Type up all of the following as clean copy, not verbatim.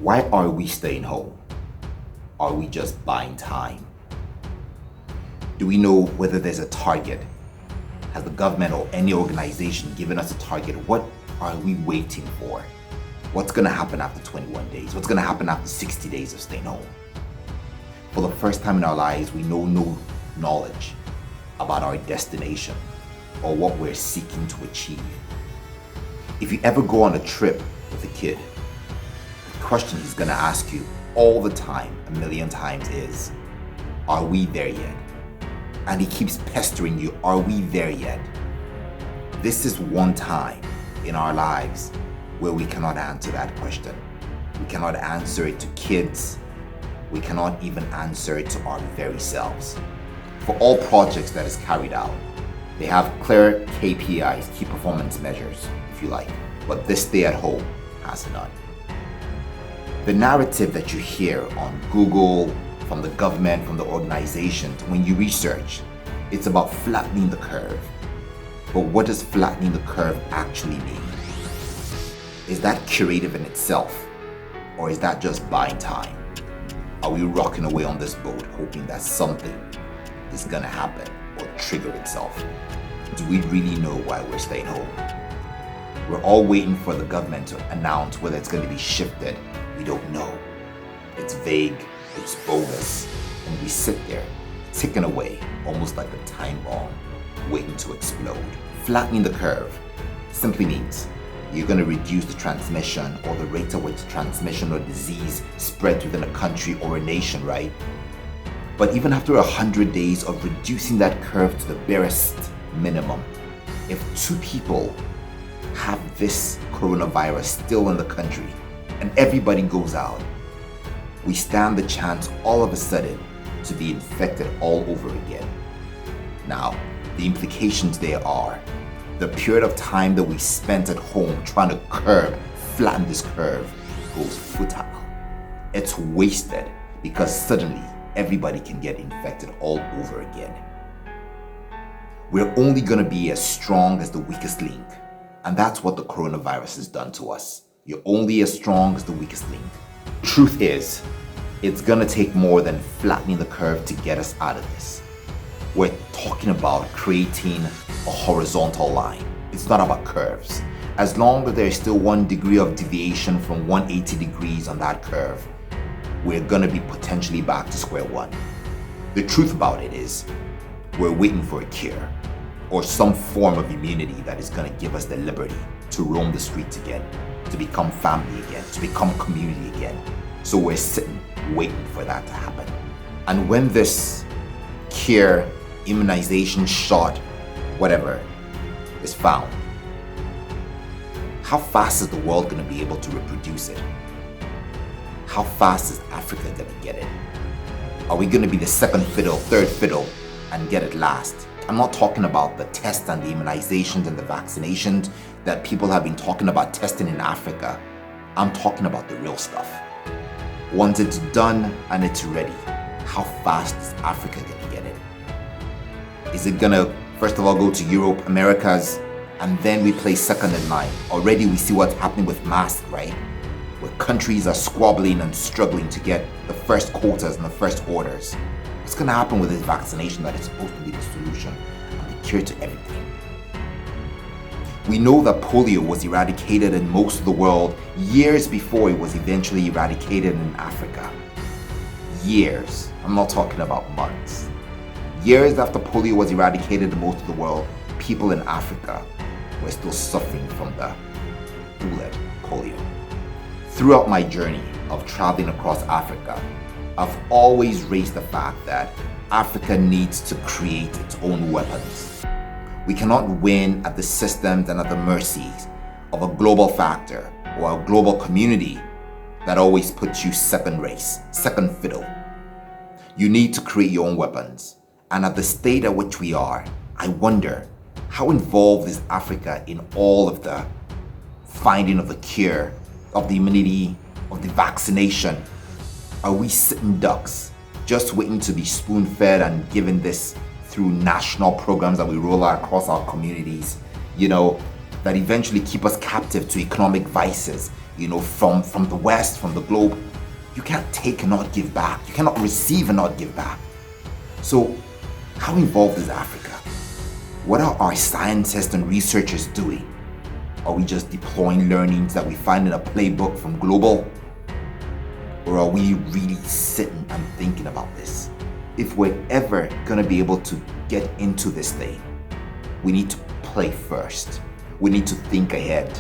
Why are we staying home? Are we just buying time? Do we know whether there's a target? Has the government or any organization given us a target? What are we waiting for? What's going to happen after 21 days? What's going to happen after 60 days of staying home? For the first time in our lives, we know no knowledge about our destination or what we're seeking to achieve. If you ever go on a trip with a kid, the question he's going to ask you all the time, a million times, is, are we there yet? And he keeps pestering you, are we there yet? This is one time in our lives where we cannot answer that question. We cannot answer it to kids. We cannot even answer it to our very selves. For all projects that is carried out, they have clear KPIs, key performance measures, if you like, but this stay at home has none. The narrative that you hear on Google, from the government, from the organizations, when you research, it's about flattening the curve. But what does flattening the curve actually mean? Is that curative in itself? Or is that just buying time? Are we rocking away on this boat hoping that something is gonna happen or trigger itself? Do we really know why we're staying home? We're all waiting for the government to announce whether it's gonna be shifted. We don't know. It's vague, it's bogus, and we sit there ticking away almost like a time bomb waiting to explode. Flattening the curve simply means you're going to reduce the transmission or the rate at which transmission or disease spreads within a country or a nation, right? But even after 100 days of reducing that curve to the barest minimum, if 2 people have this coronavirus still in the country and everybody goes out, we stand the chance all of a sudden to be infected all over again. Now, the implications there are the period of time that we spent at home trying to flatten this curve goes futile. It's wasted because suddenly everybody can get infected all over again. We're only going to be as strong as the weakest link, and that's what the coronavirus has done to us. You're only as strong as the weakest link. Truth is, it's gonna take more than flattening the curve to get us out of this. We're talking about creating a horizontal line. It's not about curves. As long as there's still 1 degree of deviation from 180 degrees on that curve, we're gonna be potentially back to square one. The truth about it is, we're waiting for a cure or some form of immunity that is gonna give us the liberty to roam the streets again, to become family again, to become community again. So we're sitting, waiting for that to happen. And when this cure, immunization, shot, whatever, is found, how fast is the world going to be able to reproduce it? How fast is Africa going to get it? Are we going to be the second fiddle, third fiddle, and get it last? I'm not talking about the tests and the immunizations and the vaccinations that people have been talking about testing in Africa. I'm talking about the real stuff. Once it's done and it's ready, how fast is Africa gonna get it? Is it gonna, first of all, go to Europe, Americas, and then we play second in line? Already we see what's happening with masks, right? Where countries are squabbling and struggling to get the first quotas and the first orders. What's gonna happen with this vaccination that is supposed to be the solution and the cure to everything? We know that polio was eradicated in most of the world years before it was eventually eradicated in Africa. Years. I'm not talking about months. Years after polio was eradicated in most of the world, people in Africa were still suffering from the bullet polio. Throughout my journey of traveling across Africa, I've always raised the fact that Africa needs to create its own weapons. We cannot win at the systems and at the mercies of a global factor or a global community that always puts you second race, second fiddle. You need to create your own weapons. And at the state at which we are, I wonder, how involved is Africa in all of the finding of the cure, of the immunity, of the vaccination? Are we sitting ducks, just waiting to be spoon-fed and given this through national programs that we roll out across our communities, that eventually keep us captive to economic vices, from the West, from the globe. You can't take and not give back. You cannot receive and not give back. So how involved is Africa? What are our scientists and researchers doing? Are we just deploying learnings that we find in a playbook from global? Or are we really sitting and thinking about this? If we're ever gonna be able to get into this thing, we need to play first. We need to think ahead.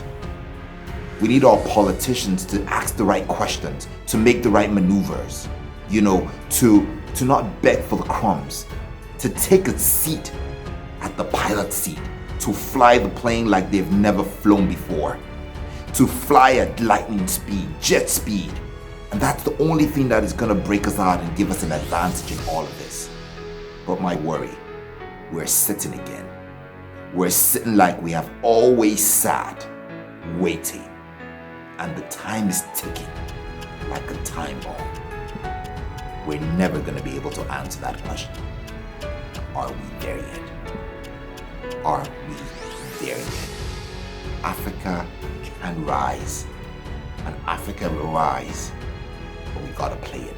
We need our politicians to ask the right questions, to make the right maneuvers, to not beg for the crumbs, to take a seat at the pilot seat, to fly the plane like they've never flown before, to fly at lightning speed, jet speed. And that's the only thing that is gonna break us out and give us an advantage in all of this. But my worry, we're sitting again. We're sitting like we have always sat, waiting. And the time is ticking like a time bomb. We're never gonna be able to answer that question. Are we there yet? Are we there yet? Africa can rise, and Africa will rise, but we gotta play in it.